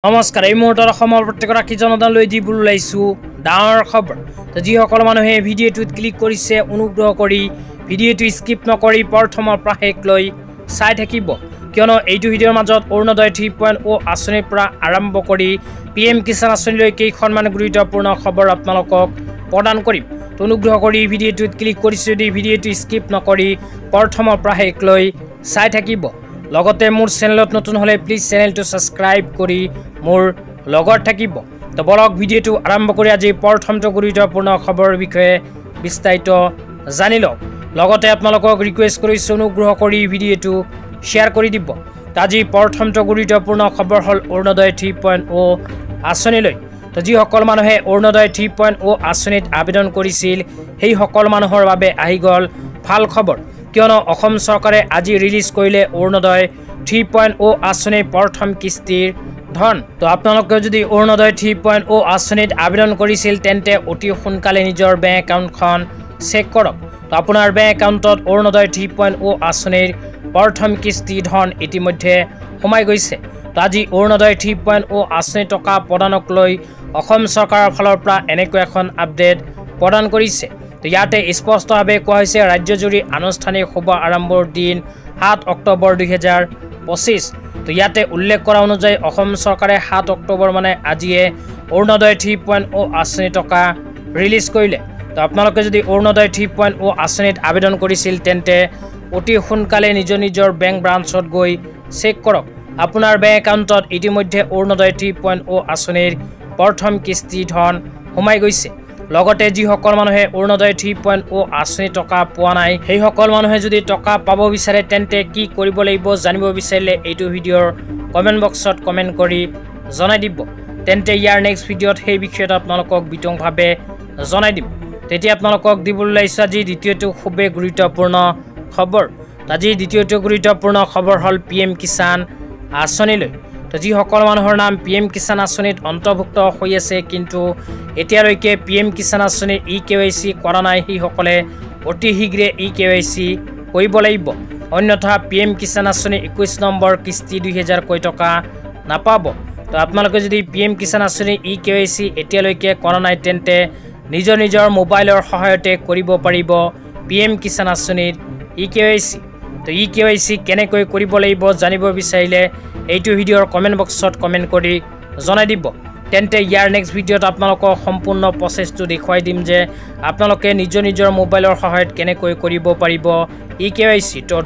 নমস্কাৰ এই মুহূৰ্তত অসমৰ প্ৰত্যেকগৰাকী জনতালৈ দিবলৈ ওলাইছোঁ ডাঙৰ খবৰ। যিসকল মানুহে ভিডিঅ'টোত ক্লিক কৰিছে অনুগ্ৰহ কৰি ভিডিঅ'টো স্কিপ নকৰি প্ৰথমৰ পৰা শেষলৈ চাই থাকিব, কিয়নো এইটো ভিডিঅ'ৰ মাজত অৰুণোদয় 3.0 আঁচনিৰ পৰা আৰম্ভ কৰি PM কিষাণ আঁচনিলৈ কেইখনমান গুৰুত্বপূৰ্ণ খবৰ আপোনালোকক প্ৰদান কৰিম। অনুগ্ৰহ কৰি ভিডিঅ'টোত ক্লিক কৰিছে যদি ভিডিঅ'টো স্কিপ নকৰি প্ৰথমৰ পৰা শেষলৈ চাই থাকিব। লগতে মোৰ চেনেলত নতুন হলে প্লিজ চেনেলটো সাবস্ক্ৰাইব কৰি মোৰ লগত থাকিব। তো বলক ভিডিঅ'টো আৰম্ভ কৰি আজি প্ৰথমটো গুৰুত্বপূৰ্ণ খবৰৰ বিষয়ে বিস্তাৰিত জানি লওক। লগতে আপোনালোকক ৰিকুৱেষ্ট কৰিছোঁ অনুগ্ৰহ কৰি ভিডিঅ'টো শ্বেয়াৰ কৰি দিব। আজি প্ৰথমটো গুৰুত্বপূৰ্ণ খবৰ হ'ল অৰুণোদয় 3.0 আঁচনিলৈ। তো যিসকল মানুহে অৰুণোদয় 3.0 আঁচনিত আবেদন কৰিছিল সেই সকল মানুহৰ বাবে আহি গ'ল ভাল খবৰ, কিয়নো অসম চৰকাৰে আজি ৰিলিজ কৰিলে অৰুণোদয় 3.0 আঁচনিৰ প্ৰথম কিস্তিৰ ধন। তো আপোনালোকে যদি অৰুণোদয় 3.0 আঁচনিত আবেদন কৰিছিল তেন্তে অতি সোনকালে নিজৰ বেংক একাউণ্টখন চেক কৰক। তো আপোনাৰ বেংক একাউণ্টত অৰুণোদয় 3.0 আঁচনিৰ প্ৰথম কিস্তি ধন ইতিমধ্যে সোমাই গৈছে। তো আজি অৰুণোদয় 3.0 আঁচনিৰ টকা প্ৰদানক লৈ অসম চৰকাৰৰ ফালৰ পৰা এনেকৈ এখন আপডেট প্ৰদান কৰিছে। তো ইয়াতে স্পষ্টভাৱে কোৱা হৈছে ৰাজ্যজুৰি আনুষ্ঠানিক শুভ আৰম্ভৰ দিন 7 অক্টোবৰ 2025। তো ইয়াতে উল্লেখ কৰা অনুযায়ী অসম চৰকাৰে 7 অক্টোবৰ মানে আজিয়ে অৰুণোদয় 3.0 আঁচনি টকা ৰিলিজ কৰিলে। তো আপোনালোকে যদি অৰুণোদয় 3.0 আঁচনিত আবেদন কৰিছিল তেন্তে অতি সোনকালে নিজৰ বেংক ব্ৰাঞ্চত গৈ চেক কৰক। আপোনাৰ বেংক একাউণ্টত ইতিমধ্যে অৰুণোদয় 3.0 আঁচনিৰ প্ৰথম কিস্তি ধন সোমাই গৈছে। লগতে যিসকল মানুহে অৰুণোদয় 3.0 আঁচনি টকা পোৱা নাই সেই সকল মানুহে যদি টকা পাব বিচাৰে তেন্তে কি কৰিব লাগিব জানিব বিচাৰিলে এইটো ভিডিঅ'ৰ কমেণ্ট বক্সত কমেণ্ট কৰি জনাই দিব। তেন্তে ইয়াৰ নেক্সট ভিডিঅ'ত সেই বিষয়ত আপোনালোকক বিতংভাৱে জনাই দিম। তেতিয়া আপোনালোকক দিবলৈ ওলাইছোঁ আজি দ্বিতীয়টো খুবেই গুৰুত্বপূৰ্ণ খবৰ। আজি দ্বিতীয়টো গুৰুত্বপূৰ্ণ খবৰ হ'ল PM কিষাণ আঁচনিলৈ। তো যিসকল মানুহৰ নাম PM কিষাণ আঁচনিত অন্তৰ্ভুক্ত হৈ আছে কিন্তু এতিয়ালৈকে PM কিষাণ আঁচনিৰ eKYC কৰা নাই সেইসকলে অতি শীঘ্ৰে eKYC কৰিব লাগিব, অন্যথা PM কিষাণ আঁচনিৰ 21 নম্বৰ কিস্তি 2000 টকা নাপাব। তো আপোনালোকে যদি PM কিষাণ আঁচনিৰ eKYC এতিয়ালৈকে কৰা নাই তেন্তে নিজৰ মোবাইলৰ সহায়তে কৰিব পাৰিব PM কিষাণ আঁচনিৰ eKYC। তো eKYC কেনেকৈ কৰিব লাগিব জানিব বিচাৰিলে এইটো ভিডিঅ'ৰ কমেণ্ট বক্সত কমেণ্ট কৰি জনাই দিব। তেন্তে ইয়াৰ নেক্সট ভিডিঅ'ত আপোনালোকক সম্পূৰ্ণ প্ৰচেছটো দেখুৱাই দিম যে আপোনালোকে নিজৰ মোবাইলৰ সহায়ত কেনেকৈ কৰিব পাৰিব eKYC। তো